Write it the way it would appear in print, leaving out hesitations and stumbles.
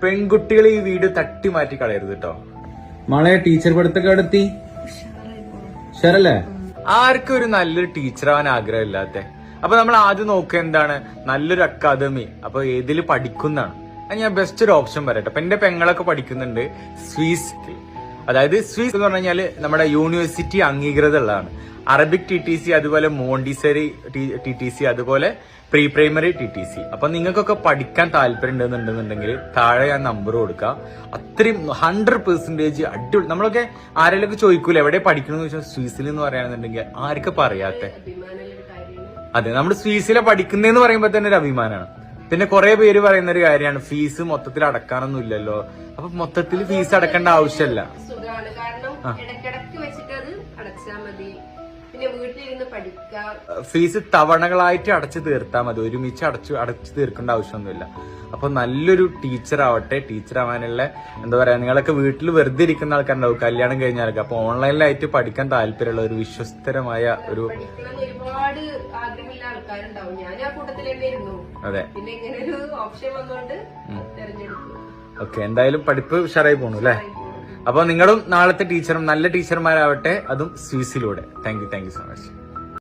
പെൺകുട്ടികൾ ഈ വീഡിയോ തട്ടി മാറ്റി കളയരുത് കേട്ടോ. മോളെ ടീച്ചർ പഠിത്തൊക്കെ എടുത്തി ശരല്ലേ? ആർക്കും ഒരു നല്ലൊരു ടീച്ചർ ആവാൻ ആഗ്രഹമില്ലാത്ത. അപ്പൊ നമ്മൾ ആദ്യം നോക്കുക എന്താണ്, നല്ലൊരു അക്കാദമി. അപ്പൊ ഏതിൽ പഠിക്കുന്നതാണ്. ഞാൻ ബെസ്റ്റ് ഒരു ഓപ്ഷൻ പറയട്ടെ. അപ്പൊ എന്റെ പെങ്ങളൊക്കെ പഠിക്കുന്നുണ്ട് സ്വിസ്. അതായത് സ്വിസ് എന്ന് പറഞ്ഞു കഴിഞ്ഞാല് നമ്മുടെ യൂണിവേഴ്സിറ്റി അംഗീകൃതമുള്ളതാണ്. അറബിക് TTC, അതുപോലെ മോണ്ടിസറി TTC, അതുപോലെ പ്രീ പ്രൈമറി TTC. അപ്പൊ നിങ്ങൾക്കൊക്കെ പഠിക്കാൻ താല്പര്യം ഉണ്ടെന്നുണ്ടെന്നുണ്ടെങ്കിൽ താഴെ ഞാൻ നമ്പർ കൊടുക്കാം. അത്രയും 100% അടിപൊളി. നമ്മളൊക്കെ ആരെങ്കിലും ചോദിക്കൂല എവിടെ പഠിക്കണമെന്ന് ചോദിച്ചാൽ സ്വിസിൽ എന്ന് പറയുകയാണെന്നുണ്ടെങ്കിൽ ആർക്കും പറയാത്ത. അതെ, നമ്മൾ സ്വിസിലെ പഠിക്കുന്നതെന്ന് പറയുമ്പോൾ തന്നെ ഒരു അഭിമാനമാണ്. പിന്നെ കുറെ പേര് പറയുന്ന ഒരു കാര്യമാണ് ഫീസ് മൊത്തത്തിൽ അടക്കാനൊന്നും ഇല്ലല്ലോ. അപ്പൊ മൊത്തത്തിൽ ഫീസ് അടക്കേണ്ട ആവശ്യമില്ല. ഫീസ് തവണകളായിട്ട് അടച്ചു തീർത്താൽ മതി, ഒരുമിച്ച് അടച്ചു തീർക്കേണ്ട ആവശ്യമൊന്നുമില്ല. അപ്പൊ നല്ലൊരു ടീച്ചർ ആവട്ടെ. ടീച്ചർ ആവാനുള്ള എന്താ പറയാ, നിങ്ങളൊക്കെ വീട്ടിൽ വെറുതെ ഇരിക്കുന്ന ആൾക്കാരുണ്ടാവും കല്യാണം കഴിഞ്ഞാലൊക്കെ. അപ്പൊ ഓൺലൈനിലായിട്ട് പഠിക്കാൻ താല്പര്യമുള്ള ഒരു വിശ്വസ്തരമായ ഒരു ഒരുപാട് ആഗ്രഹമുള്ള ആൾക്കാരുണ്ടാവും. ഞാൻ ആ കൂട്ടത്തിലായിരുന്നു. അതെ, പിന്നെ ഇങ്ങനെ ഒരു ഓപ്ഷൻ വന്നോണ്ട് തെരഞ്ഞെടുത്തു. ഓക്കെ, എന്തായാലും പഠിപ്പ് ഉഷാറായി പോണു അല്ലെ? അപ്പൊ നിങ്ങളും നാളത്തെ ടീച്ചറും നല്ല ടീച്ചർമാരാവട്ടെ, അതും സ്വിസിലൂടെ. Thank you so much.